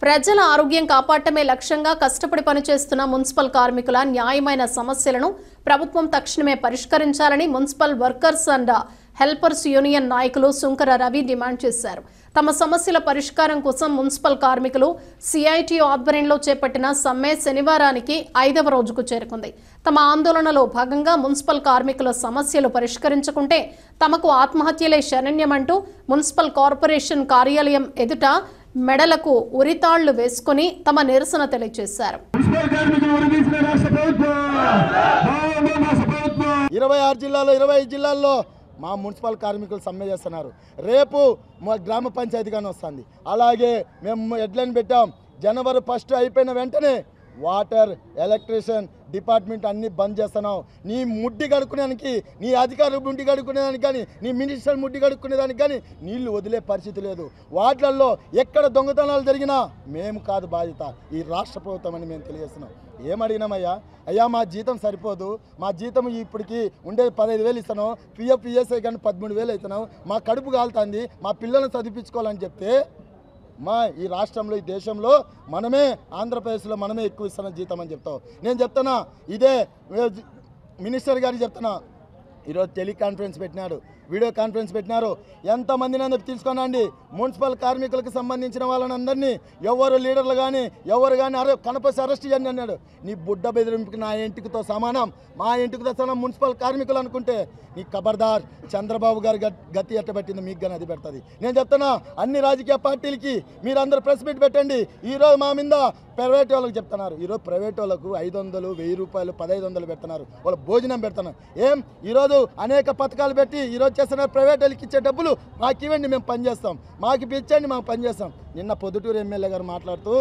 ప్రజల ఆరోగ్యం కాపాడటమే లక్ష్యంగా కష్టపడి పనిచేస్తున్న మున్సిపల్ కార్మికుల న్యాయమైన సమస్యలను ప్రభుత్వం తక్షణమే పరిష్కరించాలని municipal workers and helpers union నాయకులు సుంకర రవి డిమాండ్ చేశారు. తమ సమస్యల పరిష్కారం కోసం మున్సిపల్ కార్మికులు సిఐటి ఆధ్వర్యంలో చేపట్టిన సమ్మె శనివారానికి 5వ రోజుకు చేరుకుంది. తమ ఆందోళనలో భాగంగా మున్సిపల్ కార్మికుల సమస్యలు పరిష్కరించకుంటే తమకు ఆత్మహత్యలే శరణ్యమంటూ మున్సిపల్ కార్పొరేషన్ కార్యాలయం ఎదుట మెడలకు ఉరితాళ్లు వేసుకుని తమ నిరసన తెలియజేశారు. 26 జిల్లాలో 25 జిల్లాల్లో మా మున్సిపల్ కార్మికులు సమ్మె చేస్తున్నారు. రేపు మా గ్రామ పంచాయతీగానే వస్తుంది. అలాగే మేము హెడ్లైన్ పెట్టాం, జనవరి 1 అయిపోయిన వెంటనే వాటర్ ఎలక్ట్రిషియన్ డిపార్ట్మెంట్ అన్నీ బంద్ చేస్తున్నావు. నీ ముడ్డి కడుక్కునేదానికి, నీ అధికారులు ముడ్డి కడుక్కునేదానికి కానీ, నీ మినిస్టర్ ముడ్డి కడుక్కునేదానికి కానీ నీళ్లు వదిలే పరిస్థితి లేదు. వాటిల్లో ఎక్కడ దొంగతనాలు జరిగినా మేము కాదు బాధ్యత, ఈ రాష్ట్ర ప్రభుత్వం అని మేము తెలియజేస్తున్నాం. ఏమడిగినామయ్యా, అయ్యా మా జీతం సరిపోదు, మా జీతం ఇప్పటికి ఉండేది 15,000 ఇస్తున్నాం, పిఎఫ్ ఈఎస్ఐ కానీ 13,000 అవుతున్నాం, మా కడుపు కాలుతుంది, మా పిల్లలను చదివించుకోవాలని చెప్తే మా ఈ రాష్ట్రంలో ఈ దేశంలో మనమే ఆంధ్రప్రదేశ్లో మనమే ఎక్కువ ఇస్తున్న జీతం అని చెప్తావు. నేను చెప్తున్నా, ఇదే మినిస్టర్ గారికి చెప్తున్నా, ఈరోజు టెలికాన్ఫరెన్స్ పెట్టినాడు, వీడియో కాన్ఫరెన్స్ పెట్టినారు. ఎంతమందిని తీసుకోనండి, మున్సిపల్ కార్మికులకు సంబంధించిన వాళ్ళని అందరినీ ఎవరు లీడర్లు కానీ ఎవరు కానీ కనపసి అరెస్ట్ చేయండి అన్నాడు. నీ బుడ్డ బెదిరింపుకి నా ఇంటికితో సమానం, మా ఇంటికితో సమానం మున్సిపల్ కార్మికులు అనుకుంటే నీ ఖబర్దార్. చంద్రబాబు గారి గతి ఎట్టబెట్టింది మీకు కానీ అది పెడుతుంది. నేను చెప్తున్నా, అన్ని రాజకీయ పార్టీలకి మీరందరూ ప్రెస్ మీట్ పెట్టండి. ఈరోజు మా మీద ప్రైవేట్ వాళ్ళకి చెప్తున్నారు, ఈరోజు ప్రైవేట్ వాళ్ళకు 500, 1000 రూపాయలు, 1500 పెడుతున్నారు, వాళ్ళు భోజనం పెడుతున్నారు. ఈరోజు అనేక పథకాలు పెట్టి ఈరోజు చేస్తున్నారు. ప్రైవేట్ వాళ్ళకి ఇచ్చే డబ్బులు మాకు ఇవ్వండి, మేము పనిచేస్తాం, మాకు ఇచ్చండి, మాకు పనిచేస్తాం. నిన్న పొద్దుటూరు ఎమ్మెల్యే గారు మాట్లాడుతూ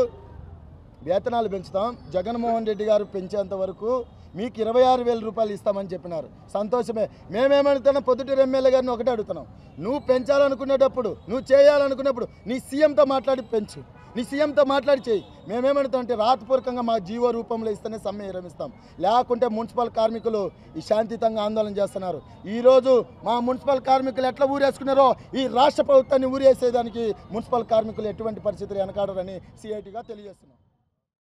వేతనాలు పెంచుతాం, జగన్మోహన్ రెడ్డి గారు పెంచేంత వరకు మీకు 26,000 రూపాయలు ఇస్తామని చెప్పినారు. సంతోషమే. మేమేమడుగుతున్నాం, పొద్దుటూరు ఎమ్మెల్యే గారిని ఒకటే అడుగుతున్నాం, నువ్వు పెంచాలనుకునేటప్పుడు, నువ్వు చేయాలనుకున్నప్పుడు నీ సీఎంతో మాట్లాడి పెంచు, నీ సీఎంతో మాట్లాడి చేయి. మేమేమడుగుతామంటే రాతపూర్వకంగా మా జీవో రూపంలో ఇస్తేనే సమ్మె విరమిస్తాం, లేకుంటే మున్సిపల్ కార్మికులు ఈ శాంతియుతంగా ఆందోళన చేస్తున్నారు. ఈరోజు మా మున్సిపల్ కార్మికులు ఎట్లా ఊరేసుకున్నారో ఈ రాష్ట్ర ప్రభుత్వాన్ని ఊరేసేదానికి మున్సిపల్ కార్మికులు ఎటువంటి పరిస్థితులు వెనకాడరని సిఐటిగా తెలియజేస్తున్నారు.